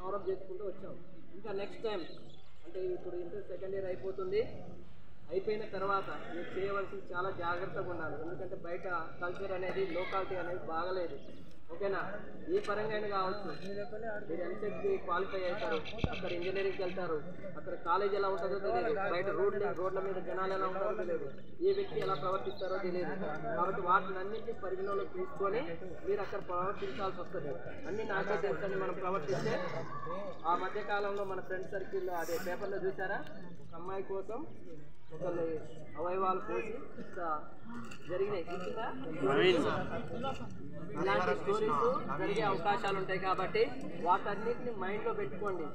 Cover up చేసుకుంటూ వచ్చాం. ఇంకా నెక్స్ట్ టైం అంటే ఇప్పుడు ఇంటర్ సెకండ్ ఇయర్ అయిపోతుంది. అయిపోయిన తర్వాత మీరు చేయవలసింది చాలా జాగ్రత్తగా ఉండాలి. ఎందుకంటే బయట కల్చర్ అనేది లోకాలిటీ అనేది బాగలేదు. ఓకేనా? ఏ పరంగా అయినా కావచ్చు. మీరు ఎంసెట్కి క్వాలిఫై అవుతారు, అక్కడ ఇంజనీరింగ్కి వెళ్తారు, అక్కడ కాలేజ్ ఎలా ఉంటుందో తెలియదు, బయట రోడ్ల మీద జనాలు ఎలా ఉంటారో తెలియదు, ఏ వ్యక్తి ఎలా ప్రవర్తిస్తారో తెలియదు. కాబట్టి వాటిని అన్నింటినీ పరిగణలోకి తీసుకొని మీరు అక్కడ ప్రవర్తించాల్సి వస్తుంది. అన్ని నాకే తెలుసని మనం ప్రవర్తిస్తే ఆ మధ్యకాలంలో మన ఫ్రెండ్ సర్కిల్లో అదే పేపర్లో చూసారా, ఒక అమ్మాయి కోసం ఒకళ్ళు అవయవాలు పోసి జరిగినాయి. ఇలాంటి స్టోరీస్ జరిగే అవకాశాలు ఉంటాయి. కాబట్టి వాటన్నిటిని మైండ్లో పెట్టుకోండి.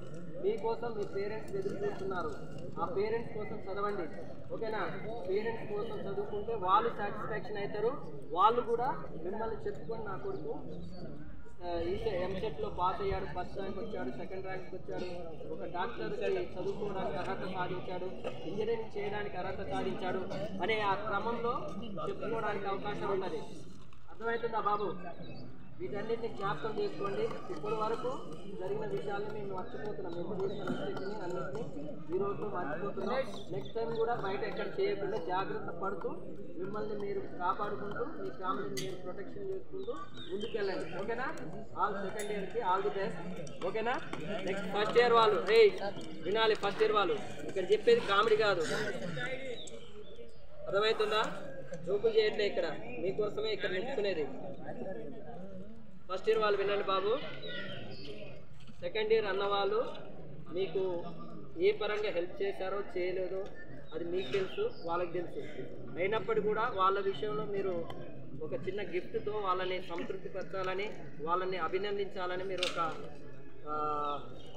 మీకోసం మీ పేరెంట్స్ ఎదురు చూస్తున్నారు. ఆ పేరెంట్స్ కోసం చదవండి. ఓకేనా? పేరెంట్స్ కోసం చదువుకుంటే వాళ్ళు సాటిస్ఫాక్షన్ అవుతారు. వాళ్ళు కూడా మిమ్మల్ని చెప్పుకొని నా కొడుకు ఎంసెట్లో పాస్ అయ్యాడు, ఫస్ట్ ర్యాంక్ వచ్చాడు, సెకండ్ ర్యాంక్ వచ్చాడు, ఒక డాక్టర్కి చదువుకోవడానికి అర్హత సాధించాడు, ఇంజనీరింగ్ చేయడానికి అర్హత సాధించాడు అనే ఆ క్రమంలో చెప్పుకోవడానికి అవకాశం ఉన్నది. అర్థమవుతుందా బాబు? వీటన్నిటిని జ్ఞాపకం చేసుకోండి. ఇప్పటి వరకు జరిగిన విషయాలను మేము మర్చిపోతున్నాం. మేము చేసిన మిస్టేక్ని అన్నింటినీ ఈరోజు మర్చిపోతున్నాం. నెక్స్ట్ టైం కూడా బయట ఎక్కడ చేయకుండా జాగ్రత్త పడుతూ మిమ్మల్ని మీరు కాపాడుకుంటూ మీ ఫ్యామిలీని మీరు ప్రొటెక్షన్ చేసుకుంటూ ముందుకెళ్ళండి. ఓకేనా? ఆల్ సెకండ్ ఇయర్కి ఆల్ ది బెస్ట్. ఓకేనా? నెక్స్ట్ ఫస్ట్ ఇయర్ వాళ్ళు వినాలి. ఫస్ట్ ఇయర్ వాళ్ళు ఇక్కడ చెప్పేది కామెడీ కాదు. అర్థమవుతుందా? జోకులు చేయట్లే, ఇక్కడ మీకోసమే ఇక్కడ నిలుచుకునేది. ఫస్ట్ ఇయర్ వాళ్ళు వినండి బాబు. సెకండ్ ఇయర్ అన్నవాళ్ళు మీకు ఏ పరంగా హెల్ప్ చేశారో చేయలేదో అది మీకు తెలుసు, వాళ్ళకి తెలుసు. అయినప్పటికీ కూడా వాళ్ళ విషయంలో మీరు ఒక చిన్న గిఫ్ట్తో వాళ్ళని సంతృప్తిపరచాలని, వాళ్ళని అభినందించాలని మీరు ఒక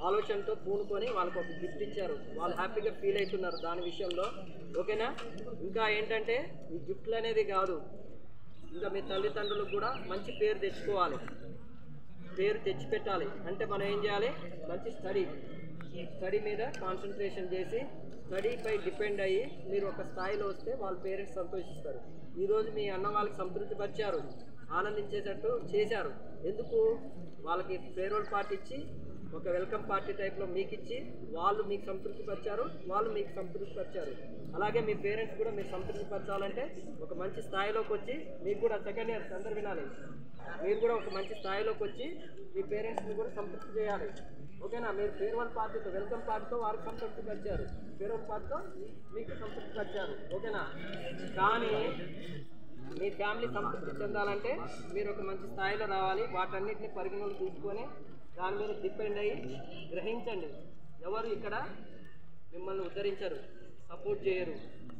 ఆలోచనతో పూనుకొని వాళ్ళకు ఒక గిఫ్ట్ ఇచ్చారు. వాళ్ళు హ్యాపీగా ఫీల్ అవుతున్నారు దాని విషయంలో. ఓకేనా? ఇంకా ఏంటంటే ఈ గిఫ్ట్లు అనేది కాదు, ఇంకా మీ తల్లిదండ్రులకు కూడా మంచి పేరు తెచ్చుకోవాలి, పేరు తెచ్చిపెట్టాలి. అంటే మనం ఏం చేయాలి? మంచి స్టడీ మీద కాన్సన్ట్రేషన్ చేసి స్టడీపై డిపెండ్ అయ్యి మీరు ఒక స్థాయిలో వస్తే వాళ్ళ పేరెంట్స్ సంతోషిస్తారు. ఈరోజు మీ అన్న వాళ్ళకి సంతృప్తిపరిచారు, ఆనందించేటట్టు చేశారు. ఎందుకు? వాళ్ళకి ఫేర్వెల్ పార్టీ ఇచ్చి ఒక వెల్కమ్ పార్టీ టైప్లో మీకు ఇచ్చి వాళ్ళు మీకు సంతృప్తిపరిచారు, వాళ్ళు మీకు సంతృప్తిపరిచారు. అలాగే మీ పేరెంట్స్ కూడా మీరు సంతృప్తిపరచాలంటే ఒక మంచి స్థాయిలోకి వచ్చి మీకు కూడా సెకండ్ ఇయర్స్ అందరు వినాలి, మీరు కూడా ఒక మంచి స్థాయిలోకి వచ్చి మీ పేరెంట్స్ని కూడా సంతృప్తి చేయాలి. ఓకేనా? మీరు ఫేర్వెల్ పార్టీతో వెల్కమ్ పార్టీతో వారికి సంతృప్తిపరిచారు, ఫేర్వెల్ పార్టీతో మీకు సంతృప్తిపరిచారు. ఓకేనా? కానీ మీ ఫ్యామిలీ సంతృప్తి చెందాలంటే మీరు ఒక మంచి స్థాయిలో రావాలి. వాటన్నిటిని పరిగణలోకి తీసుకొని దాని మీద డిపెండ్ అయ్యి గ్రహించండి. ఎవరు ఇక్కడ మిమ్మల్ని ఉద్ధరించరు, సపోర్ట్ చేయరు.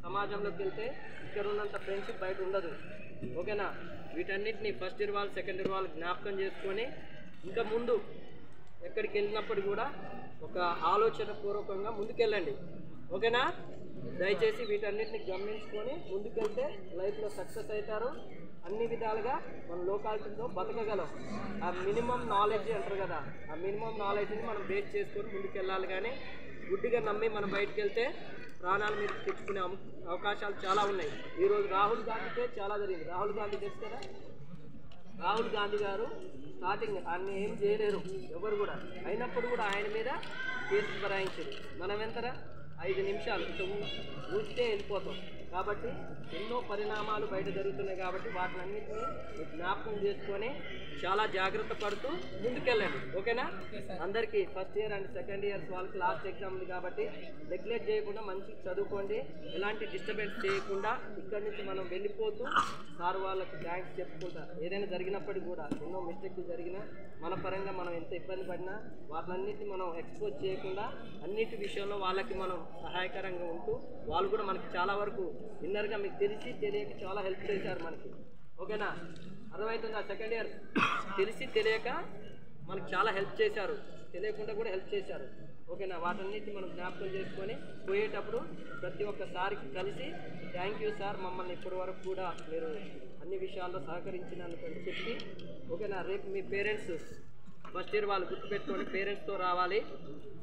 సమాజంలోకి వెళ్తే ఇక్కడ ఉన్నంత ఫ్రెండ్షిప్ బయట ఉండదు. ఓకేనా? వీటన్నిటిని ఫస్ట్ ఇయర్ వాళ్ళు సెకండ్ ఇయర్ వాళ్ళు జ్ఞాపకం చేసుకొని ఇంకా ముందు ఎక్కడికి వెళ్ళినప్పుడు కూడా ఒక ఆలోచన పూర్వకంగా ముందుకెళ్ళండి. ఓకేనా? దయచేసి వీటన్నిటిని గమనించుకొని ముందుకెళ్తే లైఫ్లో సక్సెస్ అవుతారు. అన్ని విధాలుగా మన లోకాలిటీలో బతకగలం. ఆ మినిమం నాలెడ్జ్ అంటారు కదా, ఆ మినిమం నాలెడ్జ్ని మనం బేస్ చేసుకొని ముందుకెళ్ళాలి. కానీ గుడ్డిగా నమ్మి మనం బయటకు వెళ్తే ప్రాణాలు మీరు తెచ్చుకునే అవకాశాలు చాలా ఉన్నాయి. ఈరోజు రాహుల్ గాంధీకే చాలా జరిగింది. రాహుల్ గాంధీ తెలుసు కదా, రాహుల్ గాంధీ గారు స్టార్టింగ్ ఆయన ఏం చేయలేరు ఎవరు కూడా, అయినప్పుడు కూడా ఆయన మీద కేసులు బరాయించారు. మనం ఎంతరా 5 నిమిషాలు ఇట్లా ఊరితే వెళ్ళిపోతాం. కాబట్టి ఎన్నో పరిణామాలు బయట జరుగుతున్నాయి. కాబట్టి వాటినన్నింటినీ జ్ఞాపకం చేసుకొని చాలా జాగ్రత్త పడుతూ ముందుకెళ్ళండి. ఓకేనా? అందరికీ first year and second years వాళ్ళకి లాస్ట్ ఎగ్జామ్ ఉంది కాబట్టి నెగ్లెక్ట్ చేయకుండా మంచిగా చదువుకోండి. ఎలాంటి డిస్టర్బెన్స్ చేయకుండా ఇక్కడి నుంచి మనం వెళ్ళిపోతూ సార్ వాళ్ళకి థ్యాంక్స్ చెప్పుకుంటా. ఏదైనా జరిగినప్పటికీ కూడా ఎన్నో మిస్టేక్లు జరిగినా మన పరంగా మనం ఎంత ఇబ్బంది పడినా వాటినన్నింటినీ మనం ఎక్స్పోజ్ చేయకుండా అన్నిటి విషయంలో వాళ్ళకి మనం సహాయకరంగా ఉంటూ వాళ్ళు కూడా మనకి చాలా వరకు ఇన్నర్గా మీకు తెలిసి తెలియక చాలా హెల్ప్ చేశారు మనకి. ఓకేనా? అర్థమవుతుందా? సెకండ్ ఇయర్ తెలిసి తెలియక మనకు చాలా హెల్ప్ చేశారు, తెలియకుండా కూడా హెల్ప్ చేశారు. ఓకేనా? వాటన్నిటిని మనం జ్ఞాపకం చేసుకొని పోయేటప్పుడు ప్రతి ఒక్కసారికి కలిసి థ్యాంక్ యూ సార్, మమ్మల్ని ఇప్పటి వరకు కూడా మీరు అన్ని విషయాల్లో సహకరించినందుకు అని చెప్పి. ఓకేనా? రేపు మీ పేరెంట్స్ ఫస్ట్ ఇయర్ వాళ్ళు గుర్తుపెట్టుకొని పేరెంట్స్తో రావాలి.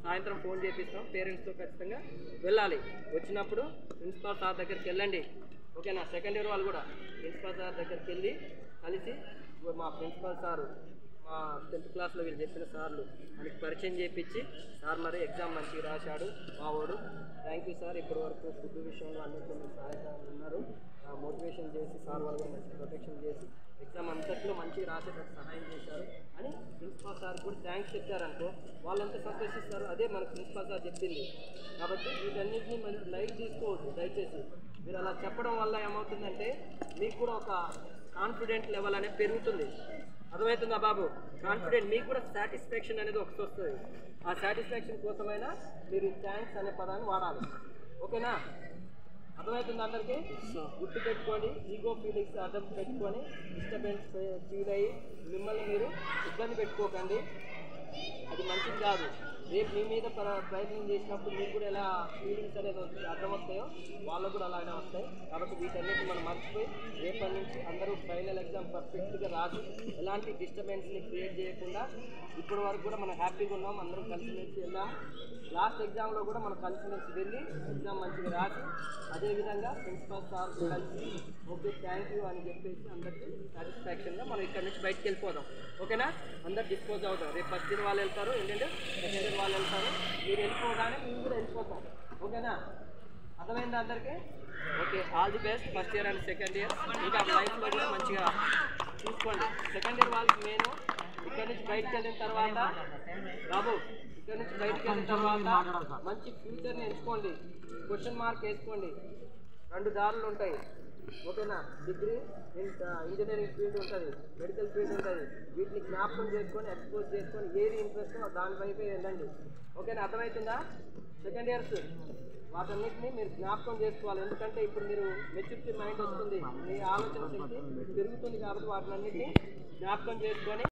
సాయంత్రం ఫోన్ చేపిస్తాం, పేరెంట్స్తో ఖచ్చితంగా వెళ్ళాలి. వచ్చినప్పుడు ప్రిన్సిపాల్ సార్ దగ్గరికి వెళ్ళండి. ఓకేనా? సెకండ్ ఇయర్ వాళ్ళు కూడా ప్రిన్సిపాల్ సార్ దగ్గరికి వెళ్ళి కలిసి మా ప్రిన్సిపాల్ సారు మా 10th క్లాస్లో వీళ్ళు చెప్పిన సార్లు మనకి పరిచయం చేయించి సార్ మరి ఎగ్జామ్ మంచిగా రాశాడు మా వాడు. Thank you sir. ఇప్పటి వరకు ఫుడ్ విషయంలో అన్నింటిలో మీరు సహాయకాలు ఉన్నారు. మోటివేషన్ చేసి సార్ వాళ్ళు మంచి ప్రొటెక్షన్ చేసి ఎగ్జామ్ అంతట్లో మంచిగా రాసేటట్టు సహాయం చేశారు అని ప్రిన్సిపాల్ సార్ కూడా థ్యాంక్స్ చెప్పారనుకో వాళ్ళంతా సంతోషిస్తారు. అదే మన ప్రిన్సిపాల్ సార్ చెప్పింది. కాబట్టి వీటన్నిటిని మీరు లైట్ తీసుకోవద్దు దయచేసి. మీరు అలా చెప్పడం వల్ల ఏమవుతుందంటే మీకు కూడా ఒక కాన్ఫిడెంట్ లెవెల్ అనేది పెరుగుతుంది. అర్థమవుతుందా బాబు? కాన్ఫిడెంట్ మీకు కూడా సాటిస్ఫాక్షన్ అనేది ఒకటి వస్తుంది. ఆ సాటిస్ఫాక్షన్ కోసమైనా మీరు థ్యాంక్స్ అనే పదాన్ని వాడాలి. ఓకేనా? అర్థమవుతుంది అందరికీ? గుర్తు పెట్టుకోండి. ఈగో ఫీలింగ్స్ అర్థం పెట్టుకొని డిస్టర్బెన్స్ ఫీల్ అయ్యి మిమ్మల్ని మీరు ఇబ్బంది పెట్టుకోకండి. అది మంచిది కాదు. రేపు మీ మీద ప్రయత్నం చేసినప్పుడు మీకు కూడా ఎలా ఫీలింగ్స్ అనేది అర్థం వస్తాయో వాళ్ళకు కూడా అలానే వస్తాయి. కాబట్టి వీటన్నిటి మనం మర్చిపోయి రేపటి నుంచి అందరూ ఫైనల్ ఎగ్జామ్ పర్ఫెక్ట్గా రాసి ఎలాంటి డిస్టర్బెన్స్ని క్రియేట్ చేయకుండా ఇప్పటి వరకు కూడా మనం హ్యాపీగా ఉన్నాం. అందరం కలిసిమెలిసి వెళ్దాం. లాస్ట్ ఎగ్జామ్లో కూడా మనం కలిసిమెలిసి వెళ్ళి ఎగ్జామ్ మంచిగా రాసి అదేవిధంగా ప్రిన్సిపల్ సార్ కలిసి ఓకే థ్యాంక్ యూ అని చెప్పేసి అందరికీ సాటిస్ఫాక్షన్గా మనం ఇక్కడ నుంచి బయటకు వెళ్ళిపోదాం. ఓకేనా? అందరు డిస్పోజ్ అవుతాం. రేపు ఫస్ట్ ఇయర్ వాళ్ళు వెళ్తారు, ఏంటంటే సెకండ్ ఇయర్ వాళ్ళు వెళ్తారు. మీరు వెళ్ళిపోగానే మేము కూడా వెళ్ళిపోతాం. ఓకేనా? అర్థమైందా అందరికీ? Okay, all the best first year and second year. ఇంకా లైఫ్లో కూడా మంచిగా చూసుకోండి. సెకండ్ ఇయర్ వాళ్ళకి నేను ఇక్కడ నుంచి బయటకు వెళ్ళిన తర్వాత బాబు ఇక్కడ నుంచి బయటకు వెళ్ళిన తర్వాత మంచి ఫ్యూచర్ని ఎంచుకోండి. క్వశ్చన్ మార్క్ వేసుకోండి. 2 దారులు ఉంటాయి. ఓకేనా? డిగ్రీ ఇంజనీరింగ్ ఫీల్డ్ ఉంటుంది, మెడికల్ ఫీల్డ్ ఉంటుంది. వీటిని జ్ఞాపకం చేసుకొని ఎక్స్పోజ్ చేసుకొని ఏది ఇంట్రెస్ట్ దాని వైపే వెళ్ళండి. ఓకేనా? అర్థమవుతుందా? సెకండ్ ఇయర్స్ వాటన్నిటిని మీరు జ్ఞాపకం చేసుకోవాలి. ఎందుకంటే ఇప్పుడు మీరు మెచ్యూరిటీ మైండ్ వస్తుంది, మీ ఆలోచన శక్తి పెరుగుతుంది. కాబట్టి వాటినన్నిటిని జ్ఞాపకం చేసుకొని